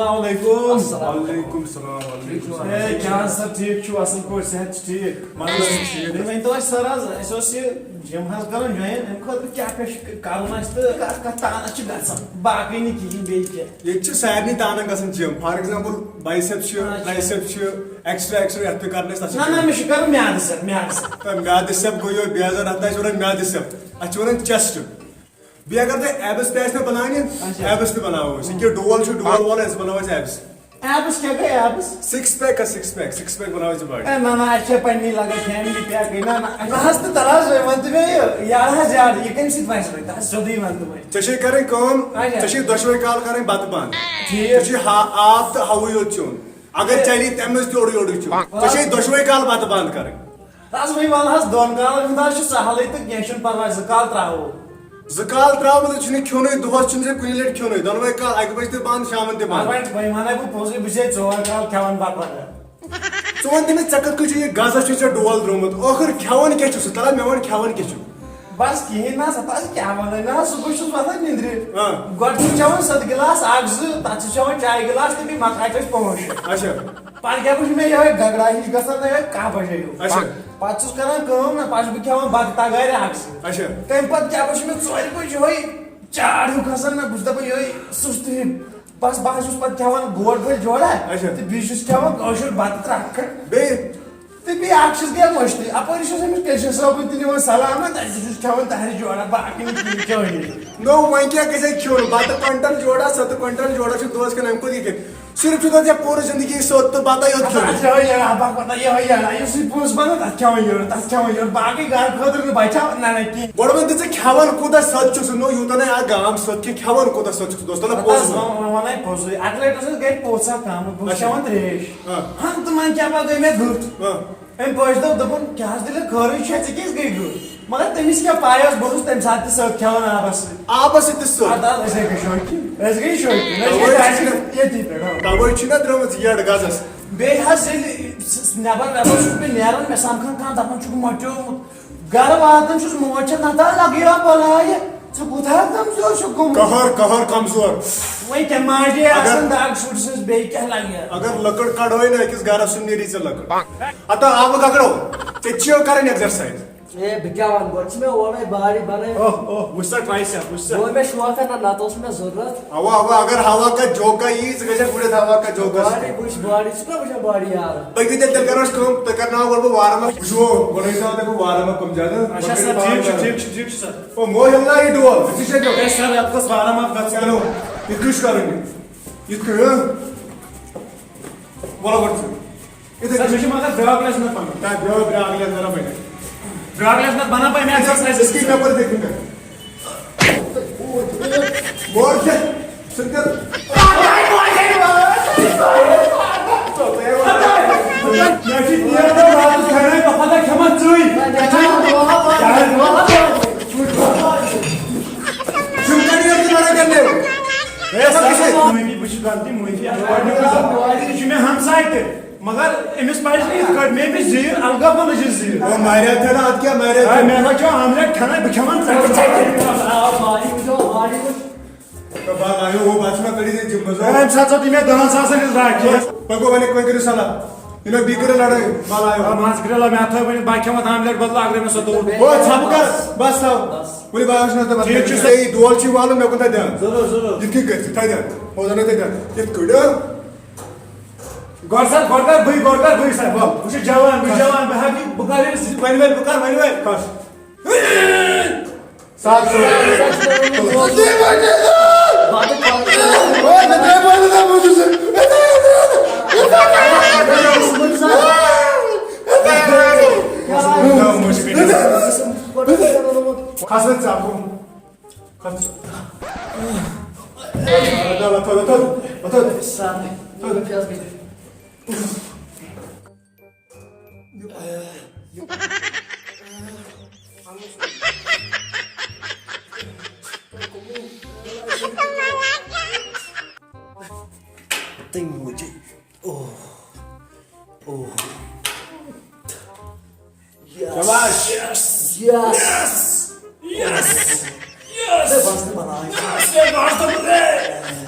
अस्सलाम वालेकुम। वालेकुम सलाम वालेकुम। ए क्या सब ठीक छु असल को सेहत ठीक मतलब ठीक मैं तो सर अस जिम हज कर जॉइन अम खत क्या करना तो ताना छ गसन बाकी नहीं किन बे के ये छ सारनी ताना गसन जिम फॉर एग्जांपल बाइसेप्स छ ट्राइसेप्स छ एक्स्ट्रा एत करने ता ना मैं कर म्याद तो म्याद सब गयो बेजार आता है और म्याद सब अच्छा वन चेस्ट भी अगर तो एब्स पे ऐसे बनाने एब्स पे बनाओ सिक्योर डुअल वाला ऐसे बनाओ एब्स एब्स क्या गए एब्स सिक्स पैक बनाओ जो बॉडी ए ना अच्छा पन्नी लगा फैमिली पैक ना ना हस्त तलाश है मंत में यार हजार ये कम सित वाइस रहता सदी मंत में चशे करें काम चशे दशवे काल करें बात बांध ठीक चशे आप तो हवई हो चुन अगर चली तमस जोड़ चुन चशे दशवे काल बात बांध करें तास वही वाला हस दोन काल अंदाज सहल तो केशन परवाह काल त्राओ जकाल त्राव तो खोन दोहस कुन लट खोन दोनवे काल अक बज बंद शाम भाई माना बह पोजे बे चोर काल खेवान बतवा च वन तमें कत कुछ ये गाजा डोल द्रोमुत आखिर खेवान क्या तला मे वन खेवान क्या बस कहें ना सता क्या वन ना सुबह वथान निंद्रे गोड चवन 7 गिलास आग तक चवन चाय गिलास तो मकाच 5 अच्छा पान क्या कुछ मैं ये गगड़ा हिच गसन कह बजे अच्छा पाचुस करान काम ना पाच बह खेवान बत तगार आग अच्छा तम पत क्या बज मे 4 बजे होई चार हु खसन ना बुझ दप ये सुस्त बस बस पत खेवान गोड़ गोड़ जोड़ा अच्छा तो बीस खेवान कौशल बत त्रख बे तो बे आग गया मस्ती अपर कैसे सब दिन सलाम ना खेवान तहरी जोड़ा बाकी क्या नो वह क्या कैसे खोन बत क्विंटल जोड़ा 7 क्विंटल जोड़ा दोस्त के नाम को दिखे सिर्फ तो पूरी जिंदगी सोत तो बात अच्छा हो यार अब पता ये हो यार ये सी पोस बना तथा यार बाकी गार खतर बैठा ना की बड़ बंद से खेवान कोदा सच छु नो युत ना आ गाम सच के खेवान कोदा सच छु दोस्त ना पोस मने पोस अगले तो गए पोसा काम खेवान त्रेश हम तो मन क्या बात में गुट एम पोस दो दपन क्या दिल खरी छ किस गई गुट मगर तमिस क्या पायस बोलस तम साथ सब खेवान आपस इतस आता ऐसे के शोकी ऐसे के शोकी ये दी पे तवै छिना द्रमत याड गाजस बे हस नबर पे नेरन में सामखान का दपन छु मटो घर वातन छु मोच नता लगियो बलाय छु कुथा दम जो छु गुम कहर कमजोर वही के माजे असन दाग छुटस बे क्या लगियो अगर लकड़ काढोय ना किस गारा सुनेरी से लकड़ आता आव काकडो तेचियो करेन एक्सरसाइज ए बिकावन गोच में वो में बारी बने ओह मुस्सा ट्राइसेप मुस्सा वो में शुआ करना ना तो उसमें जरूरत हवा अगर हवा का जोका ई गजर गुडे हवा का जोका बारी बुश बारी सुना बुश बारी यार पगी तेल करस कम त करना वो वारम जो बड़े सा देखो वारम कम ज्यादा अच्छा सर ठीक सर ओ मो हल्ला ई डोल किसे जो ए सर आपको वारम आप बच चलो इतकुश करेंगे इतक बोलो बच्चों इधर मुझे मगर ब्लॉक क्लास में पढ़ना ता ब्लॉक अगले जरा बैठ ब्लॉक क्लास में बना पाए मैं एक्सरसाइज इसकी पेपर देखूंगा बोल के सुनकर याची दिया तो बात करे पता क्षमा चुई सुनकर ये तुम्हारा करने हो ऐसा कैसे मैं भी कुछ गलती मुझे में हम साइड मगर एमएस पाइस नहीं कट में भी जीर अलगा बन जीर वो मारे थे ना आज क्या मारे थे मैं ना क्यों हमने खाना बिखमन बारी जो बारी तो बात आयो वो बात में कड़ी से मजा मैं साथ में दोनों साथ से राखी पको बने कोई करे साला इन्हें बिगड़े लड़े माल आयो मास गिरला मैं था बने बाकी में आमलेट बदला अगले में सतो वो छपकर बस साहब बोले बात ना तो ठीक है ये डोल ची वालों में कोता ध्यान जरूर जितकी करते था ध्यान हो जाने दे ध्यान ये कुड़ा गोरकर भाई साहब उसे जवान बहागी बुखारी बनवेल बुखार बनवेल बस 700 बातें ओ नदे बोल दे मुझे खासत चाकू खास तो सामने तो प्याज भी Tình मुझे शाबाश यस यस ये वास्ते बनाए ये वास्तव में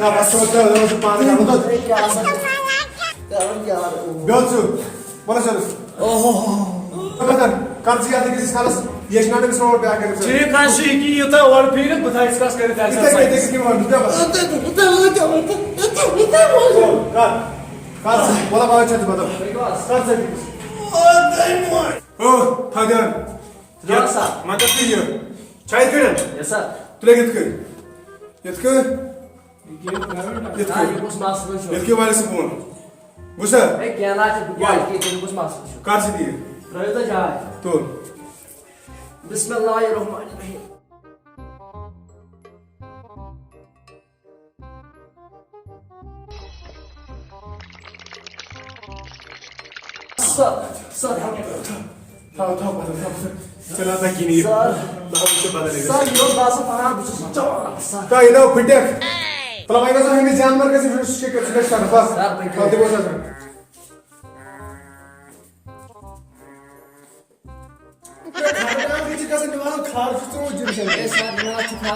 ना बस तो पानी का तो अरे क्या सब यार बेलसु बोला चलो कदर कर्ज याद किसी खालस ये नाटक में सो पे आके ठीक है कि ये तो और फिर बता इसका कर दे इतने के की मान दे बस कर्ज बोला बात चल बता कर्ज ओ थादन Ja, sir. मदद कीजिए चाय करें Yes sir. तुले कितके Ah, eu vou mais no show. इसके वाले से फोन गुस्सा É que ela acha que eu vou mais no show. Car से दिए Para eu já. तो Bismillahirrahmanirrahim. Sir, था चला था कि नहीं Sir. ना मुझे बदलेगा Sir, eu passo para a Sir. का इधर फिटेक तला भाई का तो हमें जानवर कैसे फिर उसके स्टार्ट बस Sir, thank you. आते बोल सर खाना बीच का से निवारण खार तो जिम से Yes sir, não acho que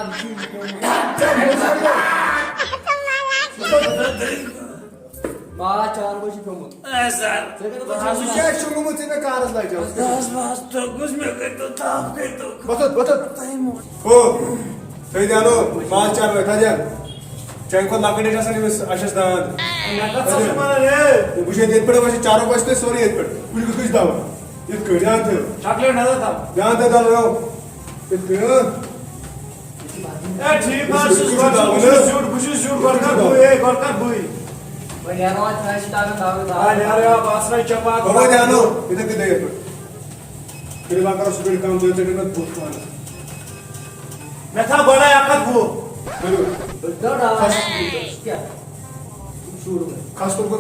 Malah 4 बजे filmando. सर क्या शुरू में तेरे कार लाई जाओ बस तो कुछ में कर तो ताप कर तो बता ओ सही जानो माल चार बैठा जा चाहे को लाकड़े जैसा नहीं बस अशस दांत नका सब मार रे मुझे देत पड़े वैसे चारों बजते सॉरी देत पड़े कुछ कुछ दाव ये कड़ियां थे चॉकलेट ना था ध्यान दे डाल रहा हूं ये ए ठीक है शूट करकर बुई Mas era uma atrás da आ यार या बास में चपा बाबा ध्यान हो इधर किधर ये फिर बात करो सुबह काम दो चढ़े मत भूख खाना मैं था बड़ा आकत वो बोलो Não, não. Juro. खास तो को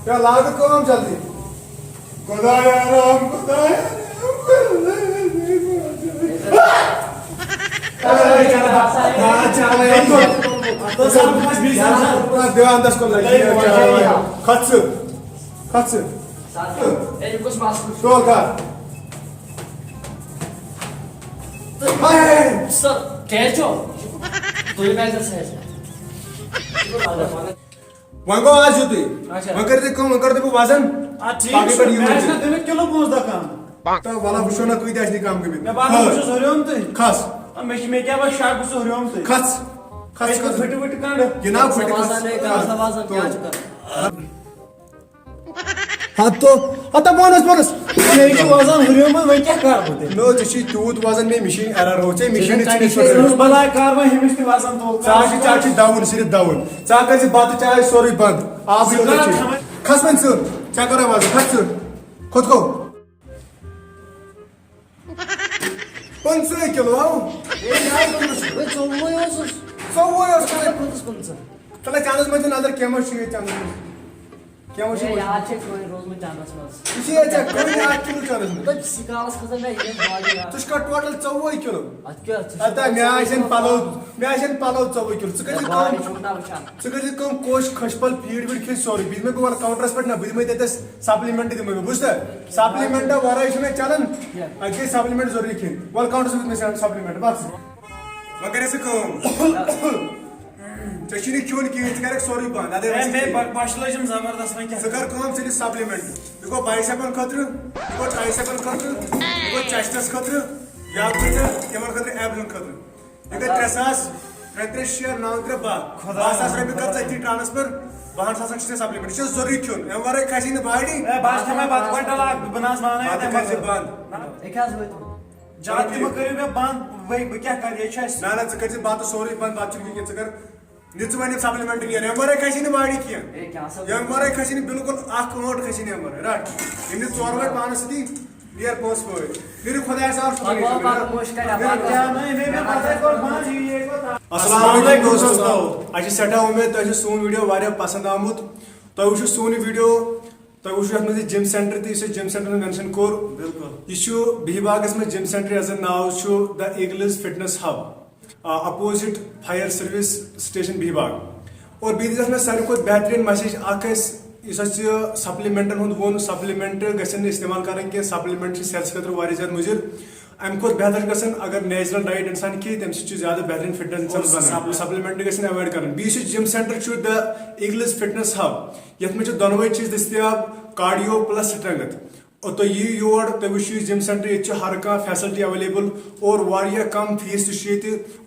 क्या लाग को हम जल्दी खुदाया राम खुदाया तो सब कुछ भी ध्यान दस को लगी खच खच Ele ficou máximo. शोर का Sir, quer jo? Tu ele vai ser. वंगो आज होती अच्छा। वंकर दे कम वंकर दे वो वाजन आ ठीक बाकी पर यूं मैं है। ना तुम्हें किलो पहुंचता काम तो वाला बुशो ना कोई दाश नहीं काम के भी मैं बात कुछ हो रही हूं तो खास मैं क्या बस शार्ट कुछ हो रही हूं तो खास खास इसको खास फिट फिट कांड जनाब fit Savasan ne kadar savasan क्या चुका? हाँ तो आता बोनस मैं जो वजन हो रही हूं मैं क्या कर बोलते नो जशी तूत वजन में मशीन एरर हो चाहे मशीन उस इतनी बला कार में हिमिस्ट वजन तो चाची दावन सिर्फ दावन चा कर से बात चाहे सॉरी बंद आप ही सुना होते हमें- खस में सुन चा कर आवाज खस सुन खुद को 500 किलो आओ Oi, sou moiosos. सो वो है उसका Quantos quantos? चला चांस में नादर केमो शी चांस केमो शी É, já tinha que roz muito anos mas. इसी अच्छा कोई 8 किलो चांस में Tô de cigalas coisa meio bode já. तुझका टोटल 14 किलो Aqui ó. आता मैं आशन पालो 14 किलो चुका जी Bode कम juntar o chá. चुका जी कम कोश खशपल फीड वीड खेल सॉरी बीच में को वाला काउंटर्स पर ना बीच में देते सप्लीमेंट दे में बुझता सप्लीमेंट वाला इसमें चलन आगे सप्लीमेंट जरूरी खेल वाला काउंटर्स में सप्लीमेंट बस वगैरह से कम चशीनी क्यों की इस करे सॉरी बंद आदे मैं başlayacağım जबरदस्त मैं क्या सकर कम से सप्लीमेंट देखो बाइसेपन खतर देखो ट्राइसेपन खतर देखो चेस्टस खतर याद खतर यमर खतर एब्डोमेन खतर देखो 3,9,3,9,3 रबी कर चती ट्रांसफर 5,000 सप्लीमेंट छ जरूरी क्यों एम वारे खासी न बाड़ी मैं बात में बात क्विंटल बनास माने बात कर से बंद É que as oito. जाति में करियो मैं बांध वही क्या कर ये छस ना ना कर से बात सॉरी बंद बात चुकी के कर निचवाने सप्लीमेंट नहीं एम वारे खासी न बाड़ी किया É que as यम वारे खासी न बिल्कुल आख नोट खासी न एम वारे राइट इन चोरवट पानसती डियर पोस्ट पर मेरे खुदा साहब Agora para mostrar a क्या barra. नहीं मैं पता है कौन बांध ये को अस्सलाम वालेकुम दोस्तों आज सेटा उम्मीद तो सोन वीडियो वारिया पसंद आमुत तो वो सोन वीडियो तो वो यथ में जिम सेंटर तो जिम सेंटर में मेंशन कोर बिल्कुल यह बिहबागस में जिम सेंटर यह नाव the eagles fitness hub opposite fire service station बिहबाग और बीत में सारे को बेहतरीन मैसेज इस सप्लीमेंटन हूँ वो सप्लीमेंट गन इस्तेमाल करें सप्लीमेंट सेहत खतर ज्यादा मुजिर अम खुद बेहतर गसन अगर नेचुरल डाइट इंसान की तम ज्यादा बेहतरीन फिटनेस इंसान बना सप्लीमेंट गसन अवॉइड कर gym centre the eagles fitness hub ये दोनों चीज दस्तियाब कार्डियो प्लस स्ट्रेंथ और तो ये योर तो वो जिम सेंटर ये हर कह फैसिलिटी अवेलेबल और वारिया कम फीस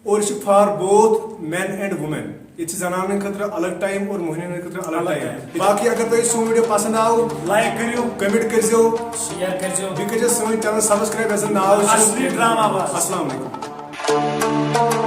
और for both men and women ये जनान खतर अलग टाइम और मोहन खतर अलग टाइम बाकी अगर तुम सो वीडियो पसंद आव लाइक करियो कमेंट करो शेयर कर सो चैनल सब्सक्राइब नाव असली ड्रामा बस अस्सलाम वालेकुम।